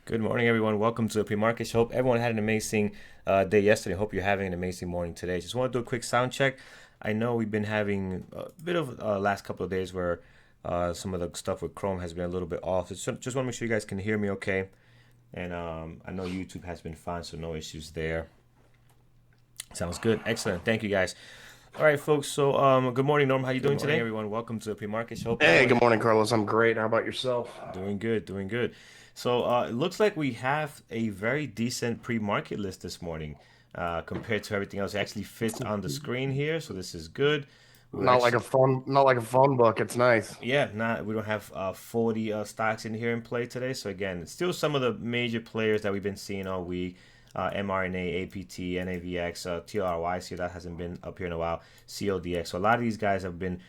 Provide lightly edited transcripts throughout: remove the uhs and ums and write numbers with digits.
Good morning, everyone. Welcome to the pre-market show. Hope everyone had an amazing day yesterday. Hope you're having an amazing morning today. Just want to do a quick sound check. I know we've been having a bit of last couple of days where some of the stuff with Chrome has been a little bit off. Just want to make sure you guys can hear me okay. And I know YouTube has been fine, so no issues there. Sounds good. Excellent. Thank you, guys. All right, folks. So, good morning, Norm. How you Good doing today, morning. everyone? Welcome to the pre-market show. Hope Hey, everyone good morning, Carlos. I'm great. How about yourself? doing good, doing good. So it looks like we have a very decent pre-market list this morning compared to everything else. It actually fits on the screen here, so this is good. We actually, Not like a phone book. It's nice. yeah, not we don't have 40 stocks in here in play today. So again, it's still some of the major players that we've been seeing all week. mRNA, APT, NAVX, TRYC, that hasn't been up here in a while, CODX. So a lot of these guys have been,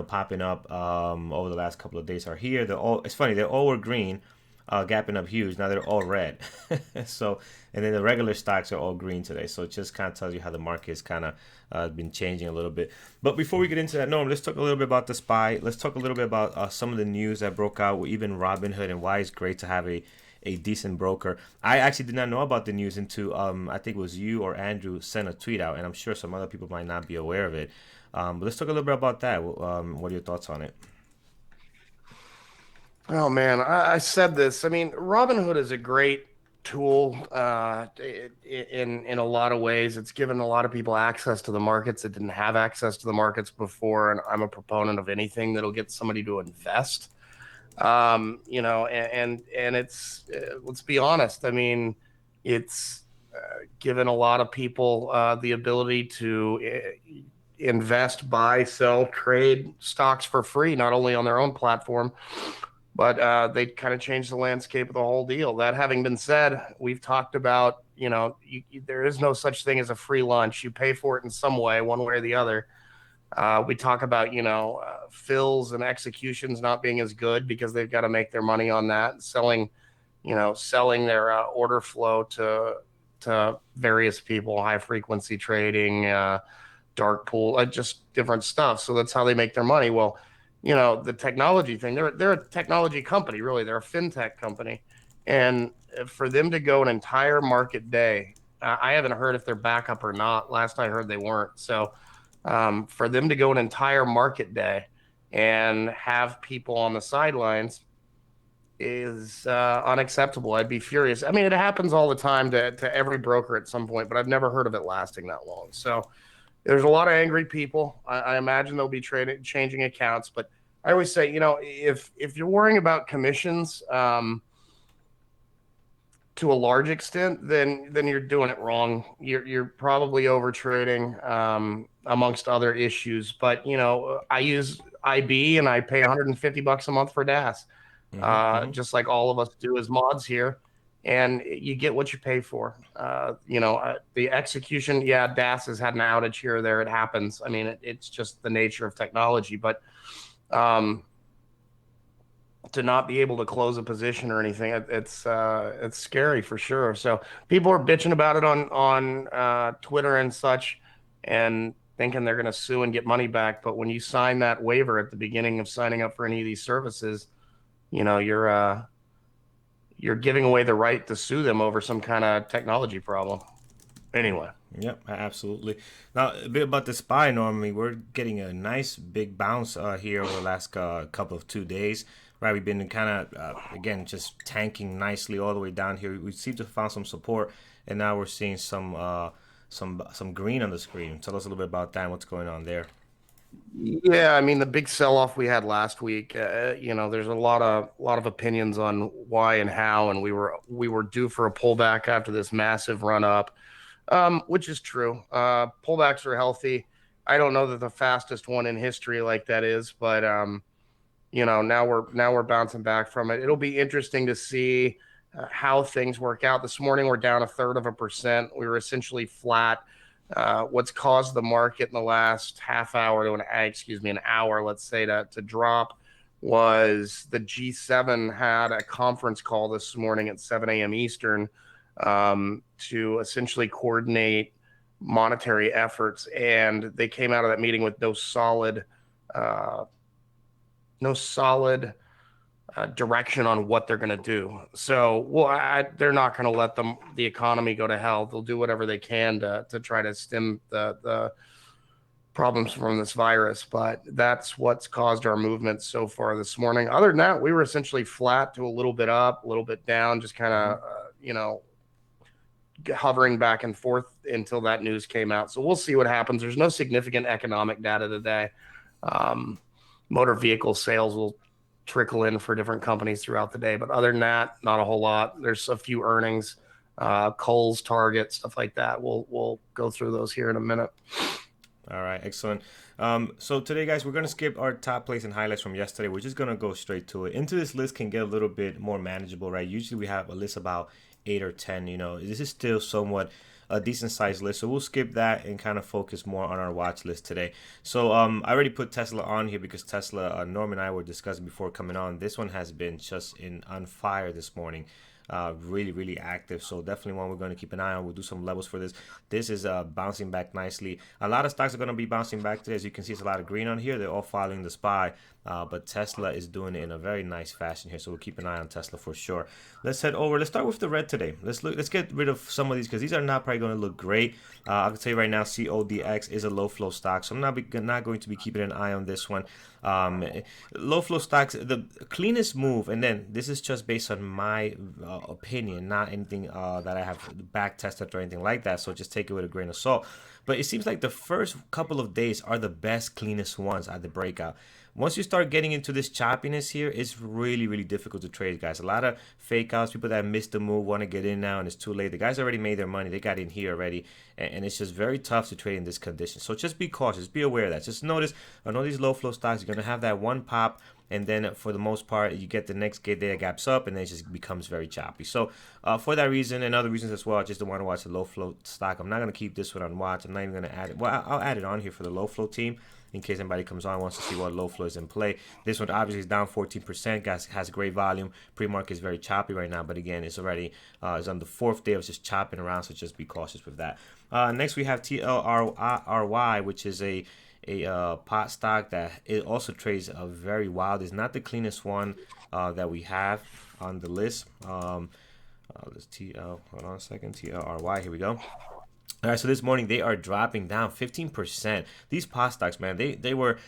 popping up over the last couple of days are here. They're all, it's funny, they all were green, gapping up huge. Now they're all red. So, and then the regular stocks are all green today. So it just kind of tells you how the market has kind of been changing a little bit. But before we get into that, Norm, let's talk a little bit about the SPY. Let's talk a little bit about some of the news that broke out, even Robinhood, and why it's great to have a decent broker. I actually did not know about the news until I think it was you or Andrew sent a tweet out, and I'm sure some other people might not be aware of it. But let's talk a little bit about that. What are your thoughts on it? Oh man, I said this. I mean, Robinhood is a great tool in a lot of ways. It's given a lot of people access to the markets that didn't have access to the markets before, and I'm a proponent of anything that'll get somebody to invest. And it's let's be honest. I mean, it's given a lot of people the ability to invest, buy, sell, trade stocks for free, not only on their own platform, but they kind of changed the landscape of the whole deal. That having been said, we've talked about, there is no such thing as a free lunch. You pay for it in some way, one way or the other. We talk about, fills and executions not being as good because they've got to make their money on that, selling their order flow to various people, high frequency trading, dark pool, just different stuff. So that's how they make their money. Well, the technology thing, they're a technology company, really. They're a fintech company. And for them to go an entire market day, I haven't heard if they're back up or not. Last I heard they weren't. So for them to go an entire market day and have people on the sidelines is unacceptable. I'd be furious. I mean, it happens all the time to every broker at some point, but I've never heard of it lasting that long. So there's a lot of angry people. I imagine they'll be trading, changing accounts. But I always say, if you're worrying about commissions to a large extent, then you're doing it wrong. You're probably over trading amongst other issues. But I use IB and I pay $150 a month for DAS, Hmm. just like all of us do as mods here. And you get what you pay for. The execution, yeah, DAS has had an outage here or there. It happens. I mean, it's just the nature of technology. But um, to not be able to close a position or anything, it's scary for sure. So people are bitching about it on Twitter and such, and thinking they're going to sue and get money back. But when you sign that waiver at the beginning of signing up for any of these services, you know you're giving away the right to sue them over some kind of technology problem. Anyway, Yep, absolutely. Now, a bit about the SPY. Normally, we're getting a nice big bounce here over the last couple of 2 days. Right, we've been kind of again just tanking nicely all the way down here. We seem to have found some support, and now we're seeing some green on the screen. Tell us a little bit about that and what's going on there. yeah, I mean the big sell-off we had last week. There's a lot of opinions on why and how, and we were due for a pullback after this massive run up, which is true. Pullbacks are healthy. I don't know that the fastest one in history like that is, but now we're bouncing back from it. It'll be interesting to see how things work out. This morning we're down 1/3%. We were essentially flat. What's caused the market in the last half hour to an hour, let's say, to drop was the G7 had a conference call this morning at 7 a.m. Eastern to essentially coordinate monetary efforts, and they came out of that meeting with uh, no solid direction on what they're going to do. So, well, they're not going to let the economy go to hell. They'll do whatever they can to try to stem the problems from this virus. But that's what's caused our movement so far this morning. Other than that, we were essentially flat to a little bit up, a little bit down, just kind of, hovering back and forth until that news came out. So we'll see what happens. There's no significant economic data today. Motor vehicle sales will trickle in for different companies throughout the day, but other than that, not a whole lot. There's a few earnings, Kohl's, Target, stuff like that. We'll go through those here in a minute. All right, excellent. So today, guys, we're going to skip our top plays and highlights from yesterday. We're just going to go straight to it. Into this list can get a little bit more manageable, right? Usually we have a list about 8 or 10. This is still somewhat a decent sized list, so we'll skip that and kind of focus more on our watch list today. So I already put Tesla on here because Tesla, Norm and I were discussing before coming on. This one has been just on fire this morning. Really, really active. So definitely one we're going to keep an eye on. We'll do some levels for this. This is bouncing back nicely. A lot of stocks are going to be bouncing back today. As you can see, it's a lot of green on here. They're all following the SPY. But Tesla is doing it in a very nice fashion here. So we'll keep an eye on Tesla for sure. Let's head over. Let's start with the red today. Let's get rid of some of these because these are not probably going to look great. I can tell you right now, CODX is a low flow stock. So I'm not going to be keeping an eye on this one. Low flow stocks, the cleanest move, and then this is just based on my opinion, not anything that I have back tested or anything like that, so just take it with a grain of salt. But it seems like the first couple of days are the best, cleanest ones at the breakout. Once you start getting into this choppiness here, it's really, really difficult to trade, guys. A lot of fake outs, people that missed the move want to get in now and it's too late. The guys already made their money. They got in here already. And it's just very tough to trade in this condition. So just be cautious. Be aware of that. Just notice on all these low flow stocks, you're going to have that one pop. And then for the most part, you get the next day gaps up and then it just becomes very choppy. So for that reason and other reasons as well, I just don't want to watch the low flow stock. I'm not going to keep this one on watch. I'm not even going to add it. Well, I'll add it on here for the low flow team in case anybody comes on and wants to see what low flow is in play. This one obviously is down 14%. Guys, has great volume. Pre-market is very choppy right now, but again, it's already it's on the fourth day of just chopping around, so just be cautious with that. Next, we have TLRY, which is a pot stock that it also trades very wild. It's not the cleanest one that we have on the list. Let's hold on a second. TLRY, here we go. All right, so this morning they are dropping down 15%. These pot stocks, man, they were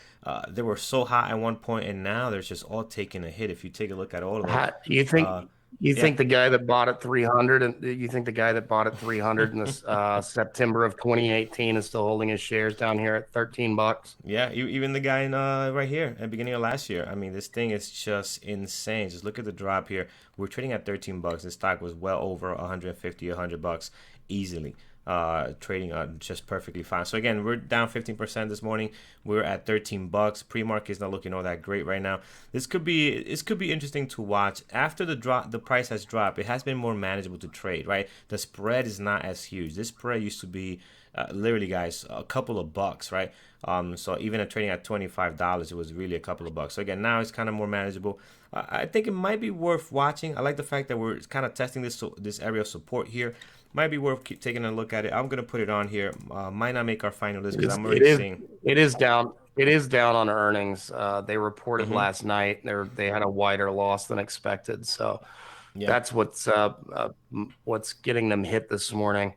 so hot at one point, and now they're just all taking a hit. If you take a look at all of them, you think the guy that bought at 300, and you think the guy that bought at 300 in this September of 2018 is still holding his shares down here at $13? Yeah, even the guy in right here at the beginning of last year. I mean, this thing is just insane. Just look at the drop here. We're trading at $13. This stock was well over 150, $100 easily. Trading just perfectly fine. So again, we're down 15% this morning. We're at $13. Pre-market is not looking all that great right now. This could be interesting to watch. After the price has dropped, it has been more manageable to trade, right? The spread is not as huge. This spread used to be literally, guys, a couple of bucks, right? So even at trading at $25, it was really a couple of bucks. So again, now it's kind of more manageable. I think it might be worth watching. I like the fact that we're kind of testing this area of support here. Might be worth taking a look at it. I'm gonna put it on here. Might not make our final list because I'm already seeing it is down. It is down on earnings. They reported last night. They had a wider loss than expected. So that's what's getting them hit this morning.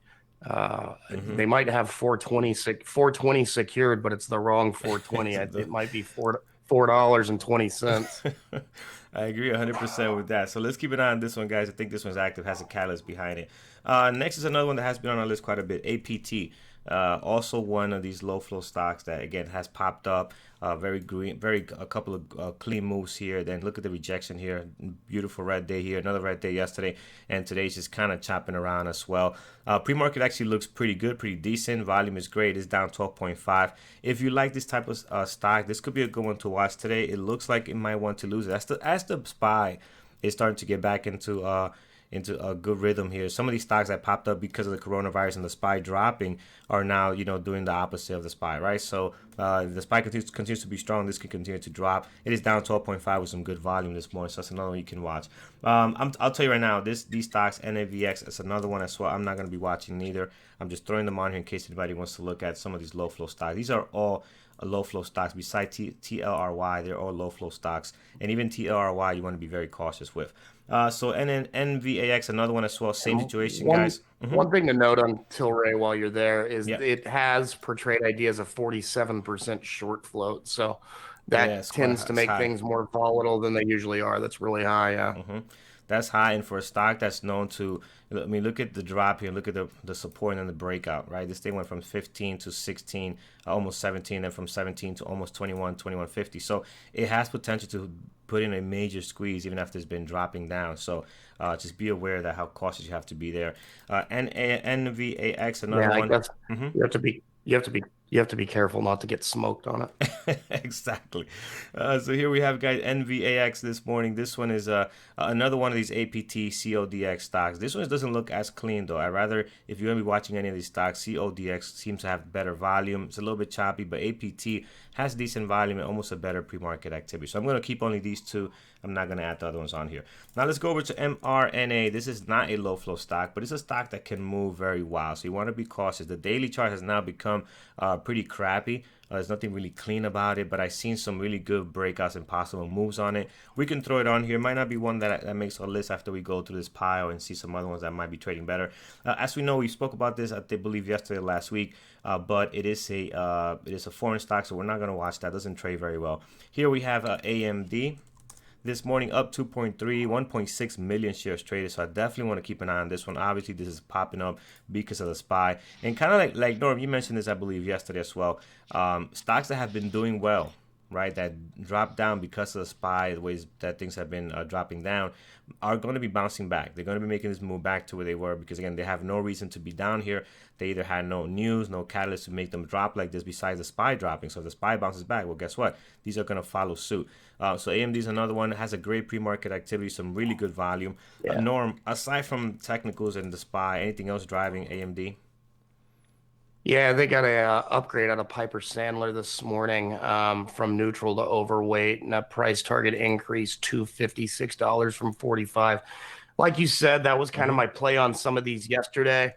They might have 420 secured, but it's the wrong 420. It might be $4.20. I agree 100% with that. So let's keep an eye on this one, guys. I think this one's active, has a catalyst behind it. Next is another one that has been on our list quite a bit, APT. Also one of these low flow stocks that again has popped up. Very green, a couple of clean moves here. Then look at the rejection here. Beautiful red day here. Another red day yesterday, and today's just kind of chopping around as well. Pre-market actually looks pretty good, pretty decent. Volume is great. It's down 12.5. If you like this type of stock, this could be a good one to watch today. It looks like it might want to lose it. As the SPY is starting to get back into into a good rhythm here. Some of these stocks that popped up because of the coronavirus and the SPY dropping are now, doing the opposite of the SPY, right? So the SPY continues to be strong. This can continue to drop. It is down 12.5 with some good volume this morning, so that's another one you can watch. I'll tell you right now, these stocks, NAVX, it's another one as well. I'm not going to be watching neither. I'm just throwing them on here in case anybody wants to look at some of these low flow stocks. These are all low flow stocks. Besides TLRY, they're all low flow stocks, and even TLRY you want to be very cautious with. And then NVAX, another one as well. Same And situation, one guys. one thing to note on Tilray while you're there is Yeah, it has portrayed ideas of 47% short float. So yeah, that it's quite tends high. to It's make high. things more volatile than they usually are. That's really high. Yeah. That's high, and for a stock that's known to, I mean, look at the drop here. Look at the support and the breakout, right? This thing went from 15 to 16, almost 17, and from 17 to almost 21, 21.50. So it has potential to put in a major squeeze even after it's been dropping down. So just be aware that how cautious you have to be there. NVAX, Yeah, another I one. guess you have to be careful not to get smoked on it. Exactly. So here we have, guys, NVAX this morning. This one is another one of these APT CODX stocks. This one doesn't look as clean though. I rather, if you're gonna be watching any of these stocks, CODX seems to have better volume. It's a little bit choppy, but APT has decent volume and almost a better pre-market activity. So I'm gonna keep only these two. I'm not gonna add the other ones on here. Now let's go over to MRNA. This is not a low flow stock, but it's a stock that can move very wild. So you want to be cautious. The daily chart has now become pretty crappy. There's nothing really clean about it, but I've seen some really good breakouts and possible moves on it. We can throw it on here. Might not be one that makes our list after we go through this pile and see some other ones that might be trading better. As we know, we spoke about this, I believe, yesterday, last week, but it is a foreign stock, so we're not going to watch that. It doesn't trade very well. Here we have AMD. This morning up 2.3, 1.6 million shares traded. So I definitely want to keep an eye on this one. Obviously, this is popping up because of the SPY. And kind of like Norm, you mentioned this, I believe, yesterday as well. Stocks that have been doing well, right, that dropped down because of the SPY, the ways that things have been dropping down, are going to be bouncing back. They're going to be making this move back to where they were because, again, they have no reason to be down here. They either had no news, no catalyst to make them drop like this besides the SPY dropping. So if the SPY bounces back, well, guess what? These are going to follow suit. So AMD is another one that has a great pre-market activity, some really good volume. Yeah. Norm, aside from technicals and the SPY, anything else driving AMD? Yeah, they got a upgrade out of Piper Sandler this morning from neutral to overweight, and that price target increased to $56 from 45. Like you said, that was kind of Mm-hmm. my play on some of these yesterday.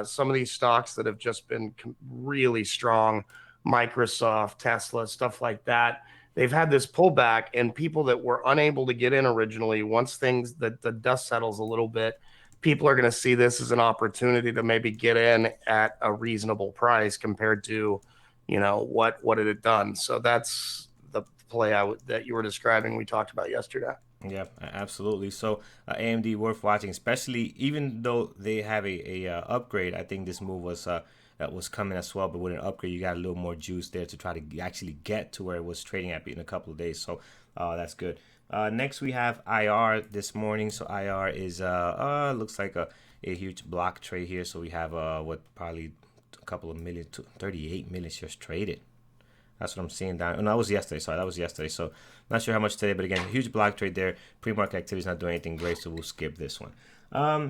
Some of these stocks that have just been really strong, Microsoft, Tesla, stuff like that. They've had this pullback, and people that were unable to get in originally, once things the dust settles a little bit, people are going to see this as an opportunity to maybe get in at a reasonable price compared to, what it had done. So that's the play that you were describing. We talked about yesterday. Yeah, absolutely. So AMD worth watching, especially even though they have a upgrade. I think this move was coming as well, but with an upgrade, you got a little more juice there to try to actually get to where it was trading at in a couple of days. So that's good. Next we have IR this morning. So IR is looks like a huge block trade here. So we have probably a couple of million, 38 million shares traded. That's what I'm seeing down. Oh, no, that was yesterday. Sorry, that was yesterday. So not sure how much today, but again, huge block trade there. Pre-market activity is not doing anything great, so we'll skip this one.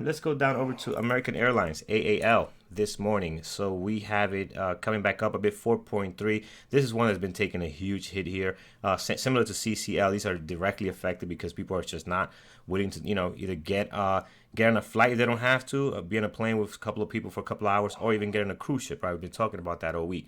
Let's go down over to American Airlines, AAL, this morning. So we have it coming back up a bit, 4.3. This is one that's been taking a huge hit here. Similar to CCL, these are directly affected because people are just not willing to, either get on a flight if they don't have to, be on a plane with a couple of people for a couple of hours, or even get on a cruise ship, right? We've been talking about that all week.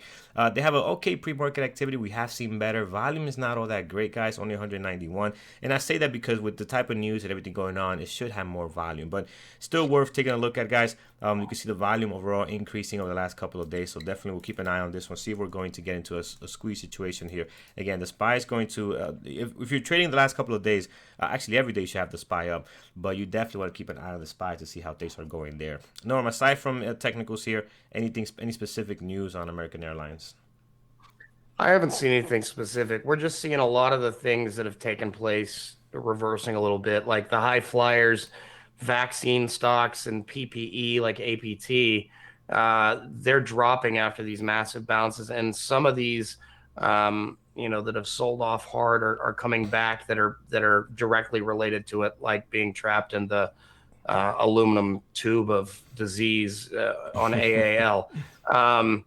They have an okay pre-market activity. We have seen better. Volume is not all that great, guys, only 191. And I say that because with the type of news and everything going on, it should have more volume. But still worth taking a look at, guys. You can see the volume overall increasing over the last couple of days. So definitely we'll keep an eye on this one. See if we're going to get into a squeeze situation here. Again, the SPY is going to, if you're trading the last couple of days, actually every day you should have the SPY up. But you definitely want to keep an eye on the SPY to see how things are going there. Norm, aside from technicals here, any specific news on American Airlines? I haven't seen anything specific. We're just seeing a lot of the things that have taken place reversing a little bit, like the high flyers, vaccine stocks, and PPE, like APT. They're dropping after these massive bounces, and some of these, that have sold off hard are coming back that are directly related to it, like being trapped in the aluminum tube of disease on AAL. Um,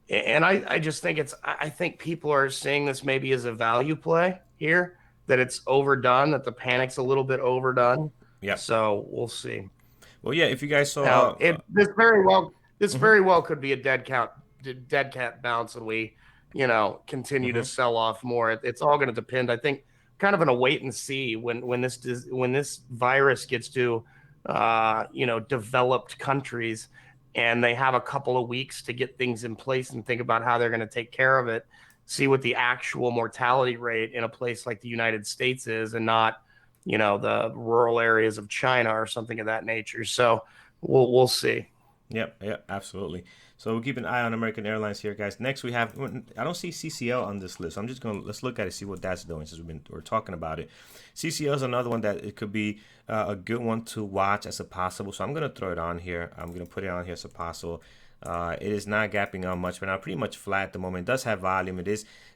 and I just think I think people are seeing this maybe as a value play here, that it's overdone, that the panic's a little bit overdone. Yep. So we'll see. Well, yeah. If you guys Now, saw, this mhm. very well could be a dead cat bounce, and we, continue to sell off more. It's all going to depend. I think kind of in a wait and see when this virus gets to, developed countries, and they have a couple of weeks to get things in place and think about how they're going to take care of it. See what the actual mortality rate in a place like the United States is, and not, the rural areas of China or something of that nature. So we'll see. Yep, yep, absolutely. So we'll keep an eye on American Airlines here, guys. Next, we have I don't see CCL on this list. So I'm just gonna let's look at it, see what that's doing since we're talking about it. CCL is another one that it could be a good one to watch as a possible. So I'm gonna throw it on here. I'm gonna put it on here as a possible. It is not gapping on much, but now pretty much flat at the moment. It does have volume. It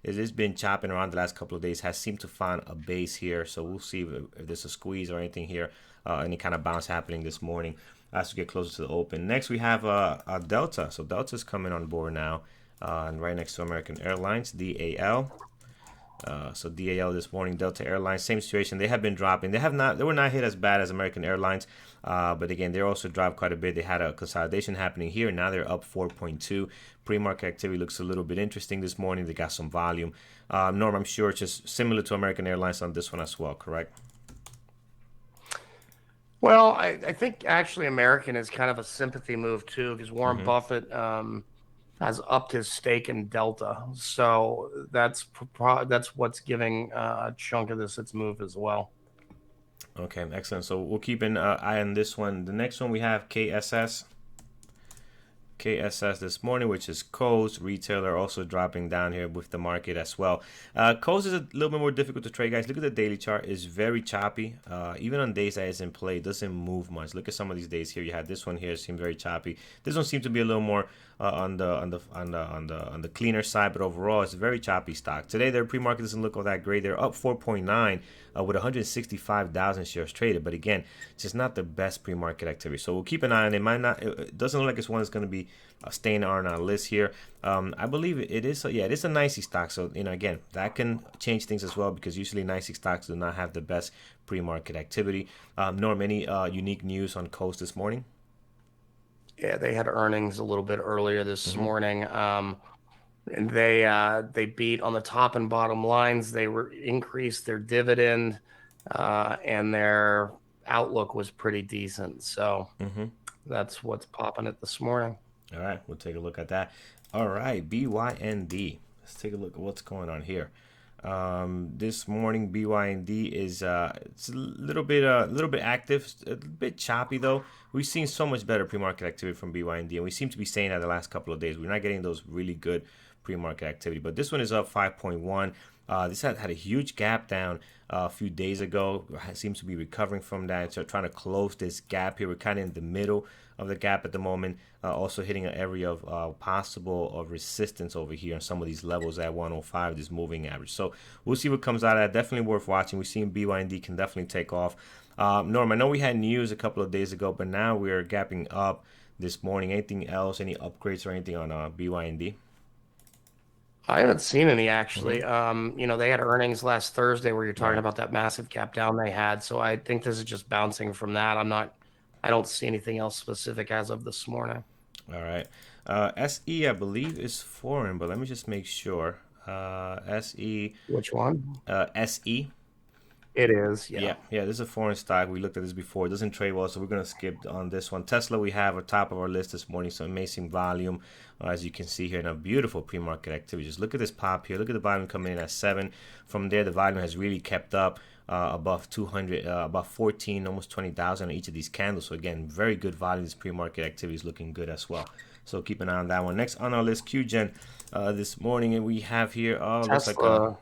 is been chopping around the last couple of days. Has seemed to find a base here. So we'll see if there's a squeeze or anything here. Any kind of bounce happening this morning as we get closer to the open. Next, we have Delta. So Delta's coming on board now, and right next to American Airlines, DAL. So DAL this morning, Delta Airlines, same situation. They have been dropping. They were not hit as bad as American Airlines, but again, they also dropped quite a bit. They had a consolidation happening here. Now they're up 4.2. Pre-market activity looks a little bit interesting this morning. They got some volume. Norm, I'm sure it's just similar to American Airlines on this one as well, correct? Well, I think actually American is kind of a sympathy move too, because Warren Mm-hmm. Buffett has upped his stake in Delta, so that's what's giving a chunk of this its move as well. Okay, excellent. So we'll keep an eye on this one. The next one we have KSS. KSS this morning, which is Kohl's retailer, also dropping down here with the market as well. Kohl's is a little bit more difficult to trade, guys. Look at the daily chart; it's very choppy. Even on days that it's in play, it doesn't move much. Look at some of these days here. You had this one here; seemed very choppy. This one seemed to be a little more on the cleaner side, but overall, it's a very choppy stock. Today, their pre-market doesn't look all that great. They're up 4.9 with 165,000 shares traded, but again, it's just not the best pre-market activity. So we'll keep an eye on it. It doesn't look like it's one that's going to be staying on our list here. I believe it is. It is a nicey stock. So again, that can change things as well, because usually nicey stocks do not have the best pre-market activity. Norm, any unique news on Coast this morning? Yeah, they had earnings a little bit earlier this Mm-hmm. morning. And they beat on the top and bottom lines. They were increased their dividend, and their outlook was pretty decent. So Mm-hmm. that's what's popping it this morning. All right, we'll take a look at that. All right, BYND. Let's take a look at what's going on here. This morning, BYND is it's a little bit active, a bit choppy though. We've seen so much better pre-market activity from BYND, and we seem to be saying that the last couple of days. We're not getting those really good pre-market activity, but this one is up 5.1. This had a huge gap down a few days ago. It seems to be recovering from that. So trying to close this gap here. We're kind of in the middle of the gap at the moment. Also hitting an area of possible of resistance over here on some of these levels at 105, this moving average. So we'll see what comes out of that. Definitely worth watching. We've seen BYND can definitely take off. Norm, I know we had news a couple of days ago, but now we're gapping up this morning. Anything else? Any upgrades or anything on BYND? I haven't seen any actually. Mm-hmm. They had earnings last Thursday where you're talking Right. about that massive cap down they had. So I think this is just bouncing from that. I don't see anything else specific as of this morning. All right. SE, I believe, is foreign, but let me just make sure. SE, Which one? SE. It is, yeah. Yeah, this is a foreign stock. We looked at this before. It doesn't trade well, so we're going to skip on this one. Tesla, we have at top of our list this morning. So amazing volume, as you can see here, and a beautiful pre-market activity. Just look at this pop here. Look at the volume coming in at 7. From there, the volume has really kept up above 200, about 14, almost 20,000 on each of these candles. So again, very good volume. This pre-market activity is looking good as well. So keep an eye on that one. Next on our list, QGen. This morning, and we have here. Looks like Tesla.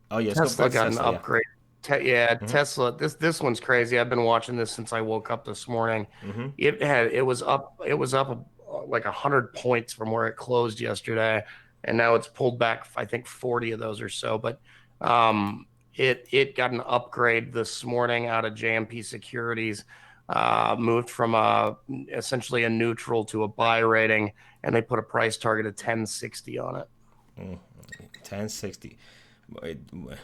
oh yes, go Tesla back to got an Tesla. Yeah. upgrade. Mm-hmm. Tesla. This one's crazy. I've been watching this since I woke up this morning. Mm-hmm. It was up like 100 points from where it closed yesterday, and now it's pulled back. I think 40 of those or so. But it got an upgrade this morning out of JMP Securities, moved from essentially a neutral to a buy rating, and they put a price target of 1060 on it. 1060.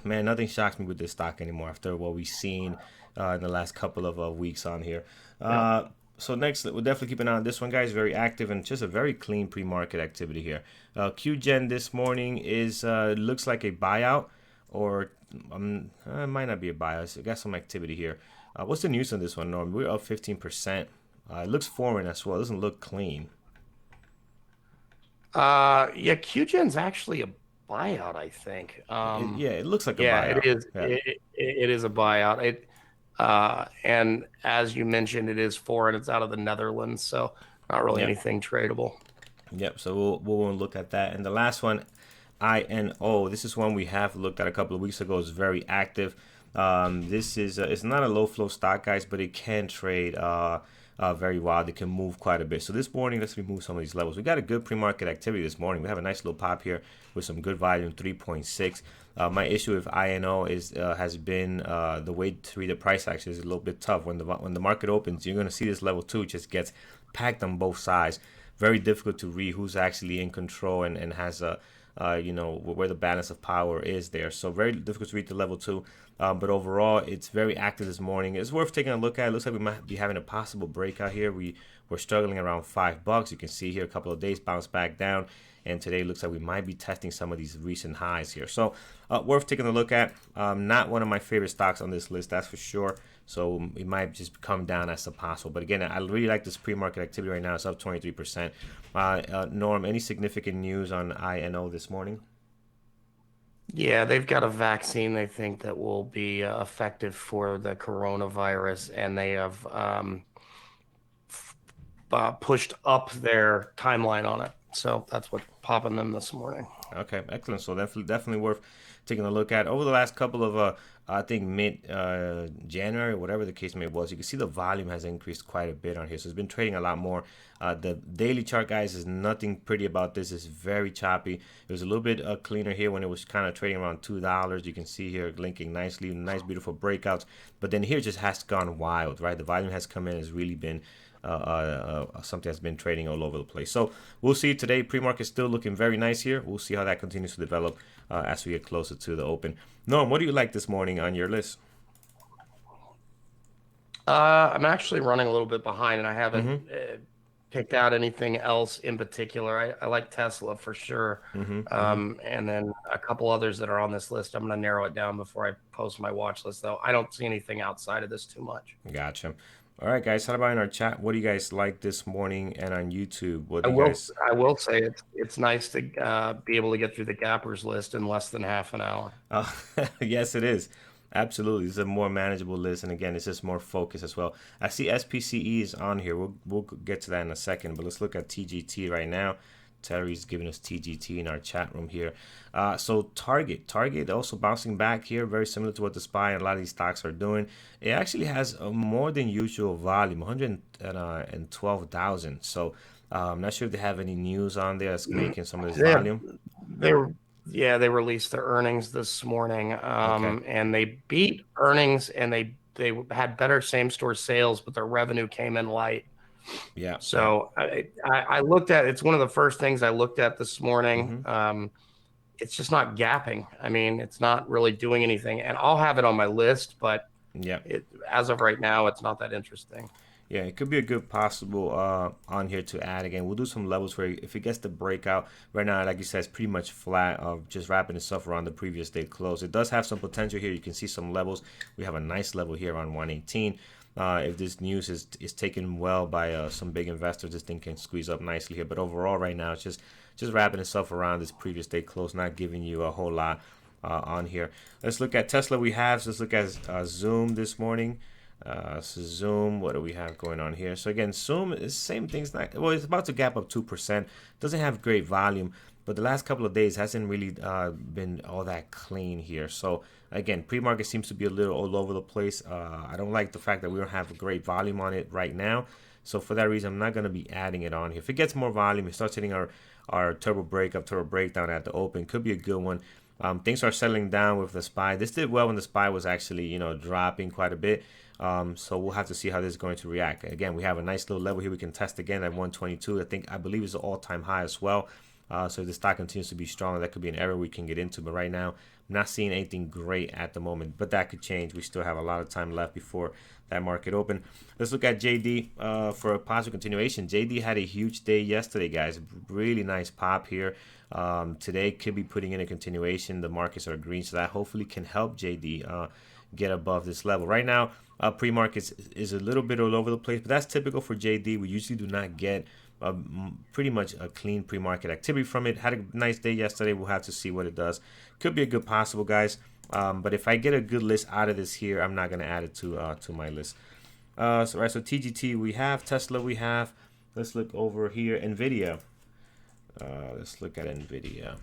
Man, nothing shocks me with this stock anymore after what we've seen in the last couple of weeks on here. Yep. So next, we'll definitely keep an eye on this one, guys. Very active and just a very clean pre-market activity here. QGen this morning is looks like a buyout, or it might not be a buyout. So got some activity here. What's the news on this one, Norm? We're up 15%. It looks foreign as well. It doesn't look clean. Yeah, QGen's actually a buyout, I think. Yeah, it looks like a Yeah, it buyout. is. Yeah. It is a buyout. And as you mentioned, it is foreign. It's out of the Netherlands, so not really Yep. anything tradable. Yep. So we'll look at that. And the last one, INO. This is one we have looked at a couple of weeks ago. It's very active. This is it's not a low flow stock, guys, but it can trade very wild. It can move quite a bit. So this morning, let's remove some of these levels. We got a good pre-market activity this morning. We have a nice little pop here with some good volume, 3.6. My issue with INO is has been the way to read the price action is a little bit tough. When the market opens, you're going to see this level 2 just gets packed on both sides. Very difficult to read who's actually in control and has a where the balance of power is there. So very difficult to read the level 2. But overall, it's very active this morning. It's worth taking a look at. It looks like we might be having a possible breakout here. We're struggling around $5. You can see here a couple of days bounce back down. And today looks like we might be testing some of these recent highs here. So worth taking a look at. Not one of my favorite stocks on this list, that's for sure. So it might just come down as a possible. But again, I really like this pre-market activity right now. It's up 23%. Norm, any significant news on INO this morning? Yeah, they've got a vaccine they think that will be effective for the coronavirus, and they have pushed up their timeline on it. So that's what's popping them this morning. Okay, excellent. So definitely worth taking a look at. Over the last couple of I think mid January, whatever the case may was, you can see the volume has increased quite a bit on here. So it's been trading a lot more. The daily chart, guys, is nothing pretty about this. It's very choppy. It was a little bit cleaner here when it was kind of trading around $2. You can see here linking nicely, nice beautiful breakouts. But then here just has gone wild, right? The volume has come in, has really been something that's been trading all over the place. So we'll see today. Pre-market still looking very nice here. We'll see how that continues to develop as we get closer to the open. Norm, what do you like this morning on your list? I'm actually running a little bit behind, and I haven't Mm-hmm. picked out anything else in particular. I like Tesla for sure, Mm-hmm. Mm-hmm. and then a couple others that are on this list. I'm going to narrow it down before I post my watch list, though. I don't see anything outside of this too much. Gotcha. All right, guys. How about in our chat? What do you guys like this morning? And on YouTube, what I do you will guys? I will say it's nice to be able to get through the gappers list in less than half an hour. Uh, yes, it is. Absolutely. It's a more manageable list. And again, it's just more focused as well. I see SPCE is on here. We'll get to that in a second. But let's look at TGT right now. Terry's giving us TGT in our chat room here. So Target also bouncing back here, very similar to what the SPY and a lot of these stocks are doing. It actually has a more than usual volume, 112,000. So I'm not sure if they have any news on there that's making some of this They volume. they were yeah, they released their earnings this morning, Okay. and they beat earnings, and they had better same store sales, but their revenue came in light. Yeah. Yeah. So I looked at it's one of the first things I looked at this morning. Mm-hmm. It's just not gapping. I mean, it's not really doing anything, and I'll have it on my list, but Yeah. as of right now, it's not that interesting. Yeah, it could be a good possible on here to add again. We'll do some levels where if it gets the breakout right now, like you said, it's pretty much flat of just wrapping itself around the previous day close. It does have some potential here. You can see some levels. We have a nice level here on 118. If this news is taken well by some big investors, this thing can squeeze up nicely here. But overall, right now, it's just wrapping itself around this previous day close, not giving you a whole lot on here. Let's look at Tesla. So let's look at Zoom this morning. So Zoom, what do we have going on here? So again, Zoom is same things. It's about to gap up 2%. Doesn't have great volume, but the last couple of days hasn't really been all that clean here. So again, pre-market seems to be a little all over the place. I don't like the fact that we don't have a great volume on it right now. So for that reason, I'm not going to be adding it on here. If it gets more volume, it starts hitting our turbo breakdown at the open. Could be a good one. Things are settling down with the SPY. This did well when the SPY was actually, dropping quite a bit. So we'll have to see how this is going to react. Again, we have a nice little level here we can test again at 122. I believe it's an all-time high as well. So if the stock continues to be strong, that could be an area we can get into. But right now, I'm not seeing anything great at the moment. But that could change. We still have a lot of time left before that market open. Let's look at JD for a positive continuation. JD had a huge day yesterday, guys. Really nice pop here. Today could be putting in a continuation. The markets are green, so that hopefully can help JD get above this level. Right now, pre-market is a little bit all over the place, but that's typical for JD. We usually do not get pretty much a clean pre-market activity from it. Had a nice day yesterday. We'll have to see what it does. Could be a good possible, guys. But if I get a good list out of this here, I'm not going to add it to my list. So TGT we have, Tesla we have. Let's look over here, NVIDIA. Let's look at NVIDIA.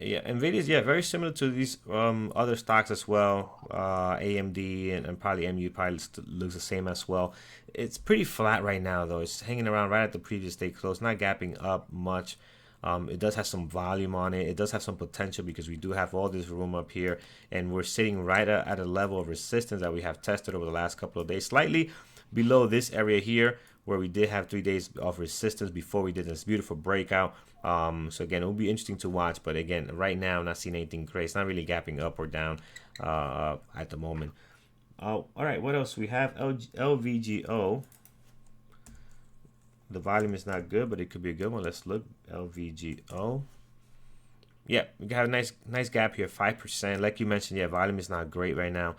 Yeah, NVIDIA is very similar to these other stocks as well. AMD and probably MU probably looks the same as well. It's pretty flat right now though. It's hanging around right at the previous day close, not gapping up much. It does have some volume on it. It does have some potential because we do have all this room up here, and we're sitting right at a level of resistance that we have tested over the last couple of days, slightly below this area here, where we did have 3 days of resistance before we did this beautiful breakout. So again, it will be interesting to watch, but again, right now, not seeing anything great. It's not really gapping up or down at the moment. All right, what else? We have LVGO. The volume is not good, but it could be a good one. Let's look. LVGO. Yeah, we got a nice gap here, 5%. Like you mentioned, yeah, volume is not great right now.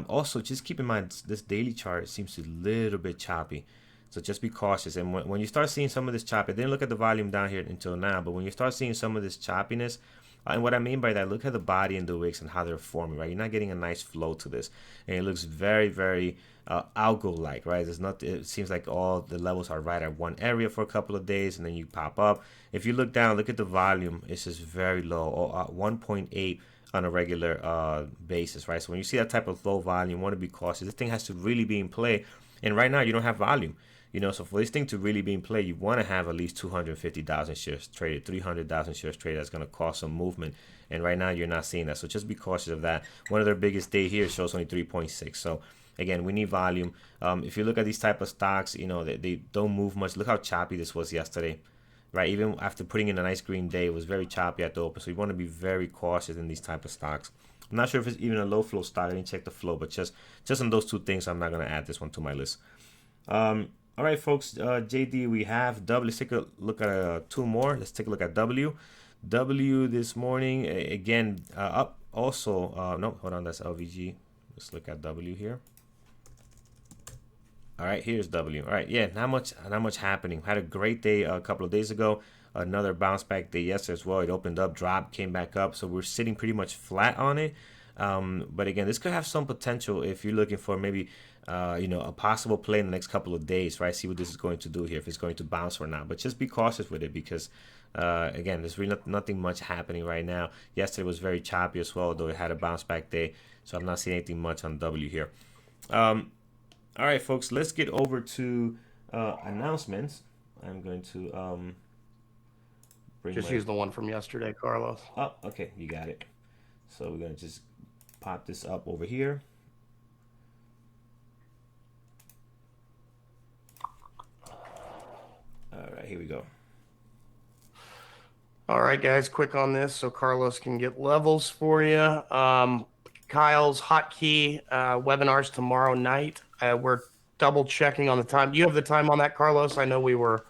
Also, just keep in mind, this daily chart seems a little bit choppy. So just be cautious. And when you start seeing some of this choppy, I didn't look at the volume down here until now, but when you start seeing some of this choppiness, and what I mean by that, look at the body and the wicks and how they're forming, right? You're not getting a nice flow to this. And it looks very, very algo-like, right? It seems like all the levels are right at one area for a couple of days, and then you pop up. If you look down, look at the volume. It's just very low, 1.8 on a regular basis, right? So when you see that type of low volume, you want to be cautious. This thing has to really be in play. And right now, you don't have volume. So for this thing to really be in play, you want to have at least 250,000 shares traded, 300,000 shares traded. That's going to cause some movement. And right now, you're not seeing that. So just be cautious of that. One of their biggest day here shows only 3.6. So again, we need volume. If you look at these type of stocks, they don't move much. Look how choppy this was yesterday, right? Even after putting in a nice green day, it was very choppy at the open. So you want to be very cautious in these type of stocks. I'm not sure if it's even a low flow stock. I didn't check the flow, but just on those two things, I'm not going to add this one to my list. All right, folks, JD, we have W. Let's take a look at two more. Let's take a look at W. W this morning, again, up also. No, hold on, that's LVG. Let's look at W here. All right, here's W. All right, yeah, not much happening. Had a great day a couple of days ago. Another bounce back day yesterday as well. It opened up, dropped, came back up. So we're sitting pretty much flat on it. But again, this could have some potential if you're looking for maybe a possible play in the next couple of days, right? See what this is going to do here, if it's going to bounce or not. But just be cautious with it because, again, there's really nothing much happening right now. Yesterday was very choppy as well, though it had a bounce back day. So I'm not seeing anything much on W here. All right, folks, let's get over to announcements. I'm going to just use the one from yesterday, Carlos. Oh, okay, you got it. So we're going to just pop this up over here. All right, here we go. All right, guys, quick on this so Carlos can get levels for you. Kyle's hotkey webinars tomorrow night. We're double checking on the time. Do you have the time on that, Carlos? I know we were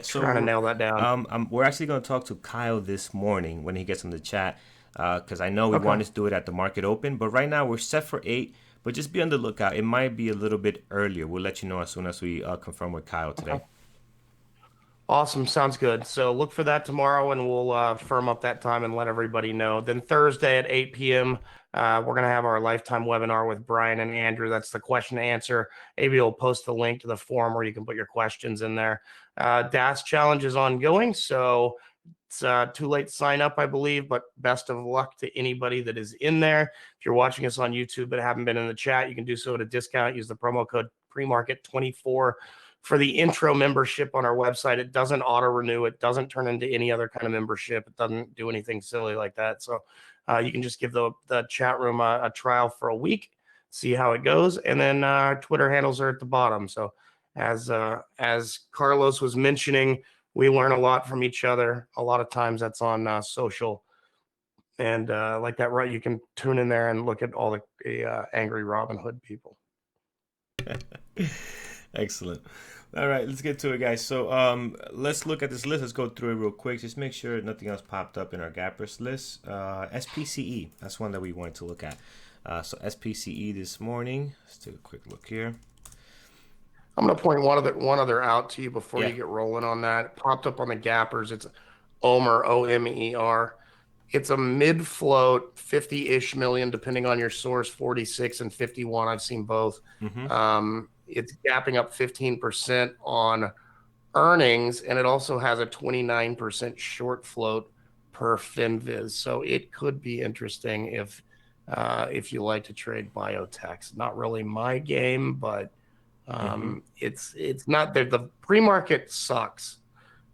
trying to nail that down. We're actually going to talk to Kyle this morning when he gets in the chat because I know we wanted to do it at the market open. But right now we're set for 8. But just be on the lookout. It might be a little bit earlier. We'll let you know as soon as we confirm with Kyle today. Okay. Awesome. Sounds good. So look for that tomorrow, and we'll firm up that time and let everybody know. Then Thursday at 8 p.m., we're going to have our lifetime webinar with Brian and Andrew. That's the question and answer. Maybe we'll post the link to the forum where you can put your questions in there. DAS challenge is ongoing, so it's too late to sign up, I believe, but best of luck to anybody that is in there. If you're watching us on YouTube but haven't been in the chat, you can do so at a discount. Use the promo code PREMARKET24 for the intro membership on our website. It doesn't auto renew. It doesn't turn into any other kind of membership. It doesn't do anything silly like that. So you can just give the chat room a trial for a week. see how it goes. And then our Twitter handles are at the bottom. So as Carlos was mentioning, we learn a lot from each other. A lot of times that's on social, and like that, right? You can tune in there and look at all the angry Robinhood people. Excellent. All right, let's get to it, guys. So let's look at this list. Let's go through it real quick. Just make sure nothing else popped up in our gappers list. SPCE, that's one that we wanted to look at. So SPCE this morning. Let's take a quick look here. I'm going to point one other out to you before Yeah. you get rolling on that. It popped up on the gappers. It's Omer, OMER. It's a mid float, 50-ish million, depending on your source, 46 and 51. I've seen both. It's gapping up 15% on earnings, and it also has a 29% short float per FinViz. So it could be interesting if you like to trade biotechs. Not really my game, but it's not there. The pre-market sucks.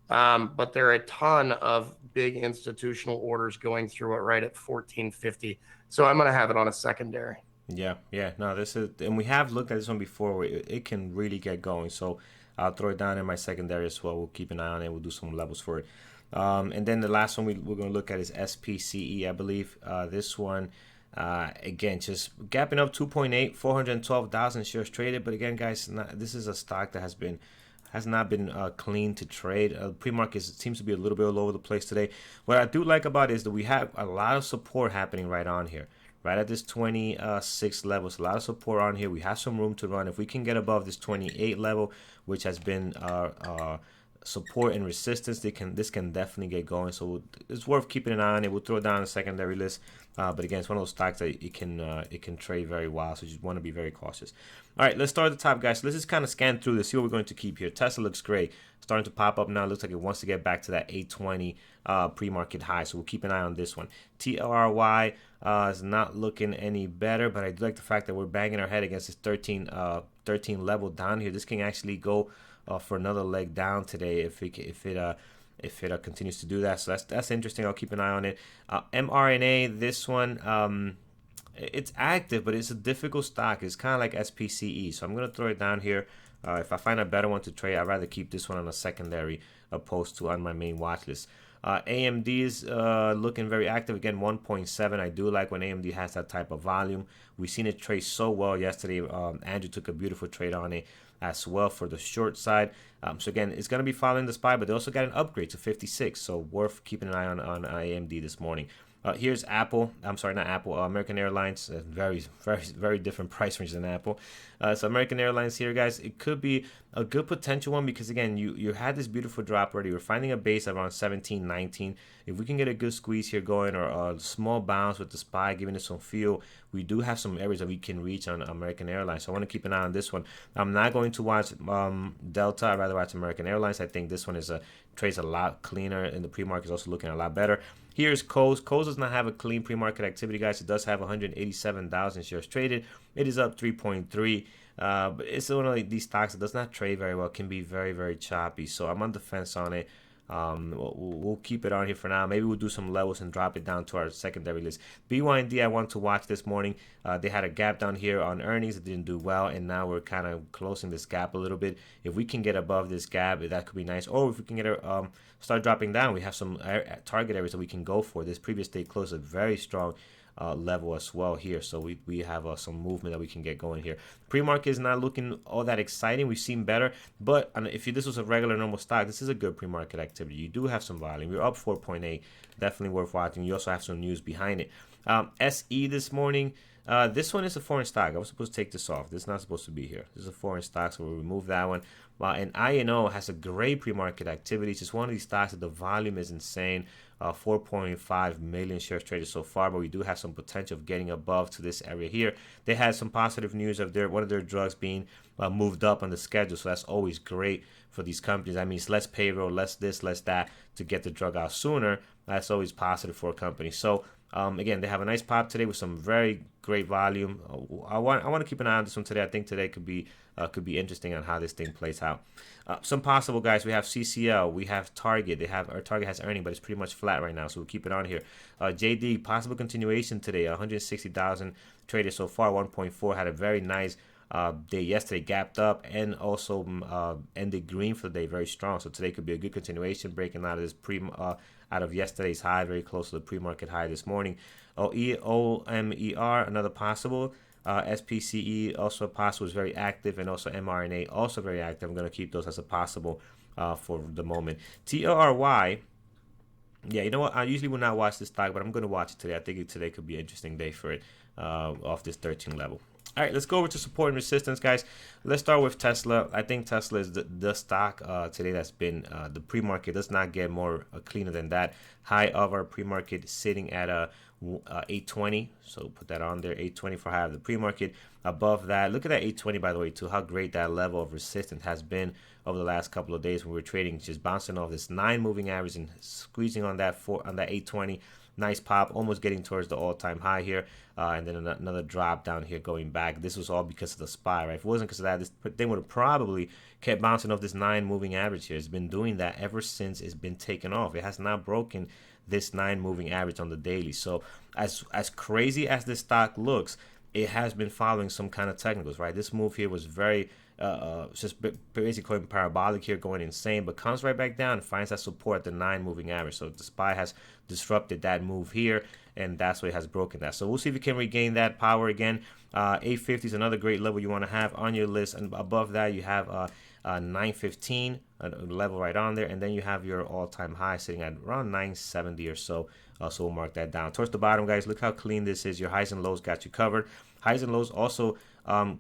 But there are a ton of big institutional orders going through it right at 1450. So I'm going to have it on a secondary. Yeah. No, this is, and we have looked at this one before where it can really get going. So I'll throw it down in my secondary as well. We'll keep an eye on it. We'll do some levels for it. And then the last one we're going to look at is SPCE, I believe. This one, again, just gapping up 2.8, 412,000 shares traded. But again, guys, this is a stock that has not been clean to trade. Pre-market seems to be a little bit all over the place today. What I do like about it is that we have a lot of support happening right on here. Right at this 26 level, so a lot of support on here. We have some room to run. If we can get above this 28 level, which has been our support and resistance, this can definitely get going. So it's worth keeping an eye on it. We'll throw it down on the secondary list. But again, it's one of those stocks that it can trade very well. So you just want to be very cautious. All right, let's start at the top, guys. So let's just kind of scan through this, see what we're going to keep here. Tesla looks great. Starting to pop up now. Looks like it wants to get back to that 820 pre-market high. So we'll keep an eye on this one. TLRY is not looking any better, but I do like the fact that we're banging our head against this 13 level down here. This can actually go for another leg down today if it continues to do that. So that's interesting. I'll keep an eye on it. mRNA, this one, it's active, but it's a difficult stock. It's kind of like SPCE. So I'm going to throw it down here. If I find a better one to trade, I'd rather keep this one on a secondary opposed to on my main watch list. AMD is looking very active. Again, 1.7. I do like when AMD has that type of volume. We've seen it trade so well yesterday. Andrew took a beautiful trade on it as well for the short side. So again, it's going to be following the SPY, but they also got an upgrade to 56. So worth keeping an eye on AMD this morning. Here's Apple. I'm sorry, not Apple. American Airlines. Very different price range than Apple. So American Airlines here, guys. It could be a good potential one because again, you had this beautiful drop already. We're finding a base around 17, 19. If we can get a good squeeze here going or a small bounce with the SPY, giving it some feel, we do have some areas that we can reach on American Airlines. So I want to keep an eye on this one. I'm not going to watch Delta. I'd rather watch American Airlines. I think this one trades a lot cleaner, and the pre-market is also looking a lot better. Here's Coles. Coles does not have a clean pre-market activity, guys. It does have 187,000 shares traded. It is up 3.3. But it's one of these stocks that does not trade very well. It can be very, very choppy. So I'm on the fence on it. We'll keep it on here for now. Maybe we'll do some levels and drop it down to our secondary list. BYD, I want to watch this morning. They had a gap down here on earnings. It didn't do well, and now we're kind of closing this gap a little bit. If we can get above this gap, that could be nice. Or if we can get start dropping down, we have some target areas that we can go for. This previous day closed a very strong level as well here, so we have some movement that we can get going here. Pre-market is not looking all that exciting. We've seen better, but if this was a regular normal stock, this is a good pre-market activity. You do have some volume. You're up 4.8, definitely worth watching. You also have some news behind it. SE this morning, this one is a foreign stock. I was supposed to take this off. This is not supposed to be here. This is a foreign stock, so we'll remove that one. And INO has a great pre-market activity. It's just one of these stocks that the volume is insane. 4.5 million shares traded so far, but we do have some potential of getting above to this area here. They had some positive news of one of their drugs being moved up on the schedule, so that's always great for these companies. That means less payroll, less this, less that to get the drug out sooner. That's always positive for a company. So again, they have a nice pop today with some very great volume. I want to keep an eye on this one today. I think today could be could be interesting on how this thing plays out. Some possible guys, we have CCL, we have Target. Our Target has earning, but it's pretty much flat right now, so we'll keep it on here. JD, possible continuation today, 160,000 traded so far, 1.4, had a very nice day yesterday, gapped up, and also ended green for the day, very strong. So today could be a good continuation, breaking out of this out of yesterday's high, very close to the pre-market high this morning. OMER, another possible. SPCE also possible, is very active, and also mRNA also very active. I'm going to keep those as a possible for the moment. TORY. Yeah, you know what? I usually will not watch this stock, but I'm going to watch it today. I think today could be an interesting day for it off this 13 level. All right, let's go over to support and resistance, guys. Let's start with Tesla. I think Tesla is the stock today that's been the pre-market does not get more cleaner than that. High of our pre-market sitting at 820. So put that on there, 820 for high of the pre-market. Above that, look at that 820, by the way, too. How great that level of resistance has been over the last couple of days when we were trading, just bouncing off this 9 moving average and squeezing on that 820. Nice pop, almost getting towards the all-time high here, and then another drop down here going back. This was all because of the SPY, right? If it wasn't because of that, this thing would have probably kept bouncing off this 9 moving average here. It's been doing that ever since it's been taken off. It has not broken this 9 moving average on the daily. So as crazy as this stock looks, it has been following some kind of technicals, right? This move here was very just basically going parabolic here, going insane, but comes right back down and finds that support at the 9 moving average. So the SPY has disrupted that move here, and that's why it has broken that. So we'll see if we can regain that power again. 850 is another great level you want to have on your list, and above that you have 915, a level right on there, and then you have your all-time high sitting at around 970 or so. So we'll mark that down. Towards the bottom, guys, look how clean this is. Your highs and lows got you covered. Highs and lows also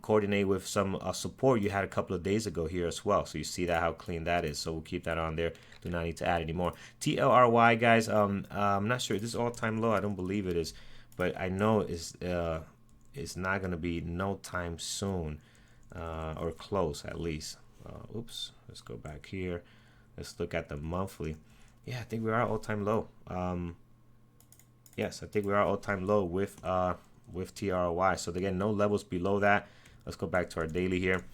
coordinate with some support you had a couple of days ago here as well. So you see that how clean that is. So we'll keep that on there. Do not need to add anymore. TLRY, guys, I'm not sure. This is all-time low. I don't believe it is, but I know it's not going to be no time soon or close at least. Oops, let's go back here. Let's look at the monthly. Yeah, I think we are all-time low. Yes, I think we are all-time low with TRY. So again, no levels below that. Let's go back to our daily here.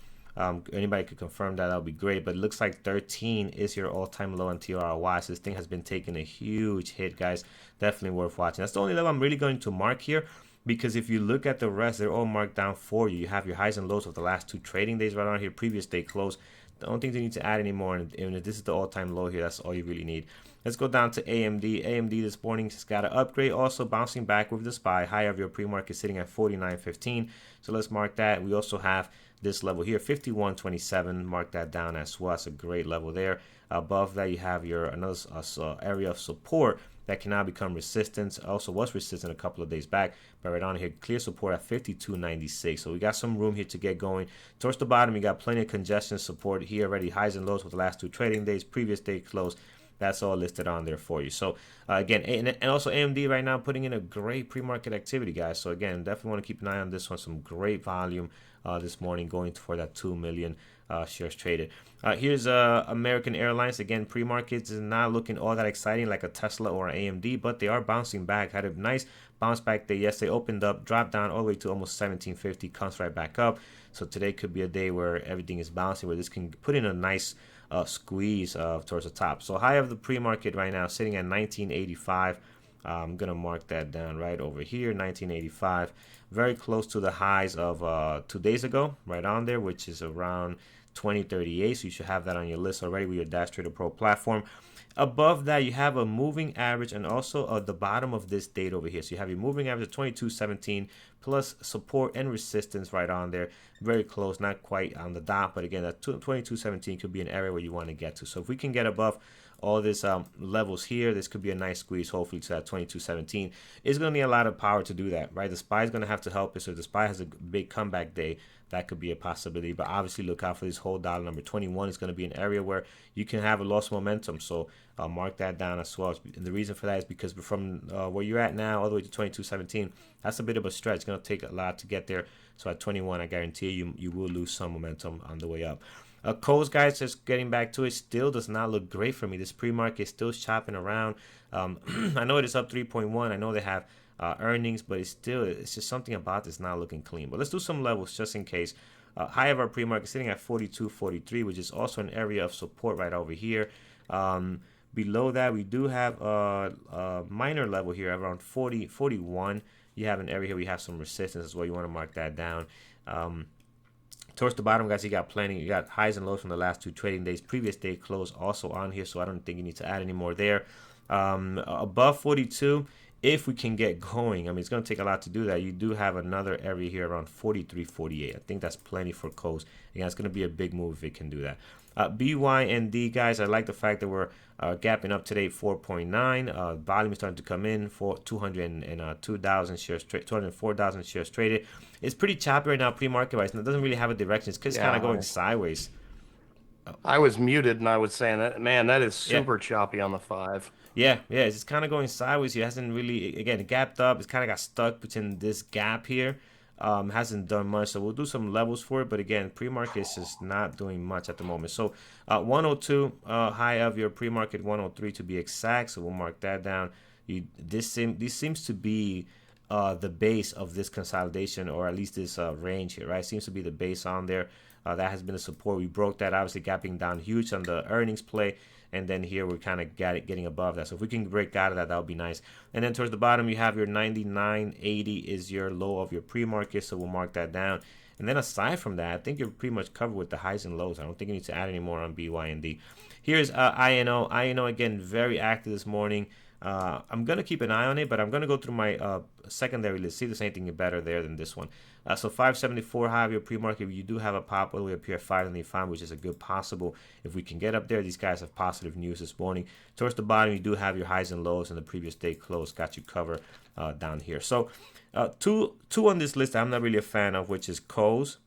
Anybody could confirm that, would be great. But it looks like 13 is your all-time low on TRY. So this thing has been taking a huge hit, guys. Definitely worth watching. That's the only level I'm really going to mark here, because if you look at the rest, they're all marked down for you. You have your highs and lows of the last 2 trading days right on here, previous day close. The only thing you need to add anymore, and if this is the all-time low here, that's all you really need. Let's go down to AMD. AMD this morning has got an upgrade, also bouncing back with the SPY. High of your pre-market sitting at 49.15. So let's mark that. We also have this level here, 51.27. Mark that down as well. That's a great level there. Above that, you have your another area of support that can now become resistance. Also was resistant a couple of days back, but right on here, clear support at 52.96. So we got some room here to get going. Towards the bottom, you got plenty of congestion support here already. Highs and lows with the last 2 trading days, previous day close. That's all listed on there for you. So again, and also AMD right now putting in a great pre-market activity, guys. So again, definitely want to keep an eye on this one. Some great volume this morning, going for that 2 million shares traded. Here's American Airlines. Again, pre-markets is not looking all that exciting like a Tesla or an AMD, but they are bouncing back. Had a nice bounce back day yesterday, opened up, dropped down all the way to almost 1750, comes right back up. So today could be a day where everything is bouncing, where this can put in a nice squeeze towards the top. So high of the pre-market right now sitting at 1985. I'm gonna mark that down right over here, 1985, very close to the highs of 2 days ago, right on there, which is around 2038. So you should have that on your list already with your Daytrading Pro platform. Above that, you have a moving average, and also at the bottom of this date over here. So you have your moving average of 22.17 plus support and resistance right on there. Very close, not quite on the dot, but again, that 22.17 could be an area where you want to get to. So if we can get above all these levels here, this could be a nice squeeze, hopefully, to that 22.17. It's going to need a lot of power to do that, right? The SPY is going to have to help it. So if the SPY has a big comeback day, that could be a possibility. But obviously, look out for this whole dollar number 21. Is going to be an area where you can have a lost momentum. So mark that down as well. And the reason for that is because from where you're at now all the way to 22.17, that's a bit of a stretch. It's going to take a lot to get there. So at 21, I guarantee you will lose some momentum on the way up. Coles, guys, just getting back to it, still does not look great for me. This pre-market is still chopping around. I know it is up 3.1. I know they have earnings, but it's just something about this not looking clean. But let's do some levels just in case. High of our pre-market sitting at 42.43, which is also an area of support right over here. Below that, we do have a minor level here around 41. You have an area here, we have some resistance as well. You want to mark that down. Towards the bottom, guys, you got plenty. You got highs and lows from the last 2 trading days. Previous day close also on here, so I don't think you need to add any more there. Above 42, if we can get going, I mean, it's going to take a lot to do that. You do have another area here around 43, 48. I think that's plenty for Coast. Again, it's going to be a big move if it can do that. BYND, guys, I like the fact that we're gapping up today, 4.9. Volume is starting to come in for 202,000 shares, 204,000 shares traded. It's pretty choppy right now, pre-market wise. It doesn't really have a direction. It's kind of going sideways. I was muted and I was saying that, man, that is super choppy on the 5. Yeah, it's kind of going sideways. It hasn't really, again, gapped up. It's kind of got stuck between this gap here. Hasn't done much, so we'll do some levels for it, but again, pre-market is just not doing much at the moment. So 102 high of your pre-market, 103 to be exact, so we'll mark that down. This seems to be the base of this consolidation, or at least this range here, right? Seems to be the base on there. That has been the support. We broke that, obviously gapping down huge on the earnings play. And then here we're kind of getting above that. So if we can break out of that, that would be nice. And then towards the bottom, you have your 99.80 is your low of your pre-market. So we'll mark that down. And then aside from that, I think you're pretty much covered with the highs and lows. I don't think you need to add any more on BYND. Here's INO. INO, again, very active this morning. I'm going to keep an eye on it, but I'm going to go through my secondary list, see if there's anything better there than this one. So 574 high of your pre-market. You do have a pop all the way up here at 595, which is a good possible. If we can get up there, these guys have positive news this morning. Towards the bottom, you do have your highs and lows, and the previous day close got you covered down here. So two on this list I'm not really a fan of, which is COS.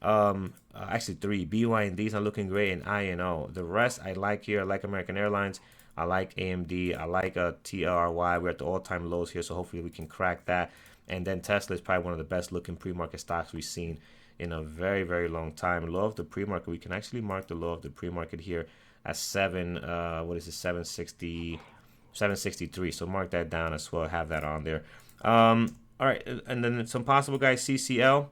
Actually 3. BYND's not looking great, and INO. The rest I like here. I like American Airlines. I like AMD. I like TLRY. We're at the all-time lows here, so hopefully we can crack that. And then Tesla is probably one of the best looking pre-market stocks we've seen in a very, very long time. Low of the pre-market, we can actually mark the low of the pre-market here at 763. So mark that down as well. Have that on there. All right, and then some possible guys. CCL.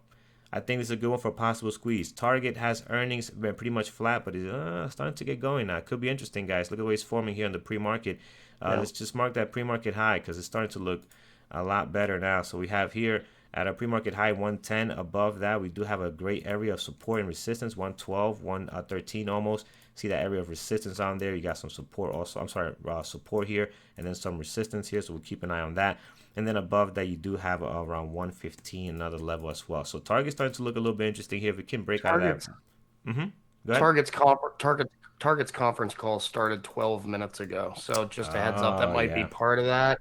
I think this is a good one for a possible squeeze. Target has earnings been pretty much flat, but it's starting to get going now. It could be interesting, guys. Look at the way it's forming here in the pre-market. Let's just mark that pre-market high because it's starting to look a lot better now. So we have here at a pre-market high 110. Above that, we do have a great area of support and resistance, 112, 113 almost. See that area of resistance on there. You got some support also. Support here and then some resistance here. So we'll keep an eye on that. And then above that, you do have around 115, another level as well. So Target's starting to look a little bit interesting here. If we can break out of that. Go ahead. Target's conference call started 12 minutes ago. So just a heads up, that might be part of that.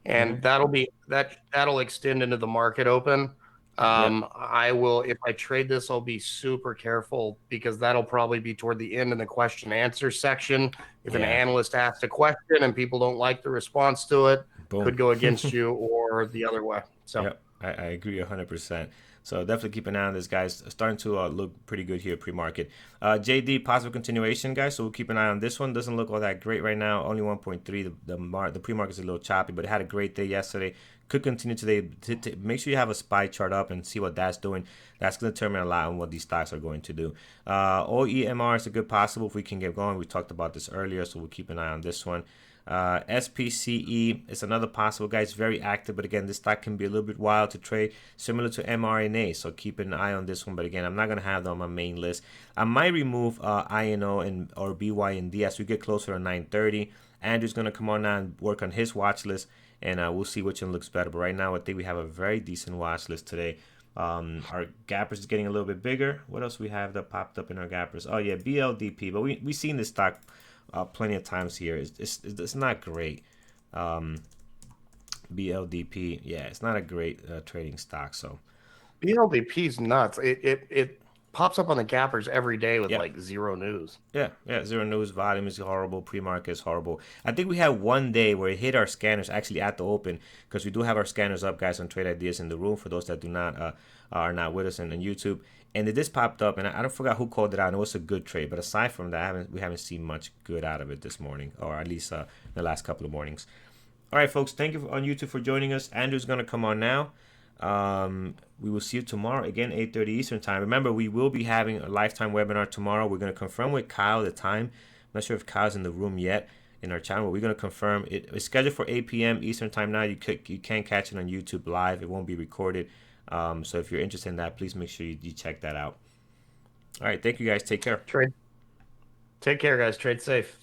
And that'll extend into the market open. I will, if I trade this, I'll be super careful because that'll probably be toward the end in the question answer section. If an analyst asks a question and people don't like the response to it, could go against you or the other way. So I agree 100%. So definitely keep an eye on this, guys. Starting to look pretty good here pre-market. JD, possible continuation, guys. So we'll keep an eye on this one. Doesn't look all that great right now. Only 1.3. The pre-market's a little choppy, but it had a great day yesterday. Could continue today. Make sure you have a SPY chart up and see what that's doing. That's going to determine a lot on what these stocks are going to do. OEMR is a good possible if we can get going. We talked about this earlier, so we'll keep an eye on this one. SPCE is another possible, guys. Very active, but again, this stock can be a little bit wild to trade, similar to mRNA. So keep an eye on this one. But again, I'm not gonna have them on my main list. I might remove INO or BYND as we get closer to 9:30. Andrew's gonna come on now and work on his watch list, and we'll see which one looks better. But right now, I think we have a very decent watch list today. Our gappers is getting a little bit bigger. What else we have that popped up in our gappers? Oh yeah, BLDP. But we've seen this stock plenty of times here. It's not great. BLDP, yeah, it's not a great trading stock. So BLDP's nuts. It pops up on the gappers every day with like zero news. Yeah, zero news. Volume is horrible. Pre-market is horrible. I think we had one day where it hit our scanners actually at the open, because we do have our scanners up, guys, on Trade Ideas in the room for those that do not are not with us on YouTube. And it just popped up, and I forgot who called it out. And it was a good trade, but aside from that, we haven't seen much good out of it this morning, or at least the last couple of mornings. All right, folks, thank you on YouTube for joining us. Andrew's gonna come on now. We will see you tomorrow again, 8:30 Eastern time. Remember, we will be having a lifetime webinar tomorrow. We're going to confirm with Kyle the time. I'm not sure if Kyle's in the room yet in our channel, but we're going to confirm it. It's scheduled for 8 p.m. Eastern time now. You can catch it on YouTube live. It won't be recorded. So if you're interested in that, please make sure you check that out. All right, thank you guys. Take care. Trade. Take care, guys. Trade safe.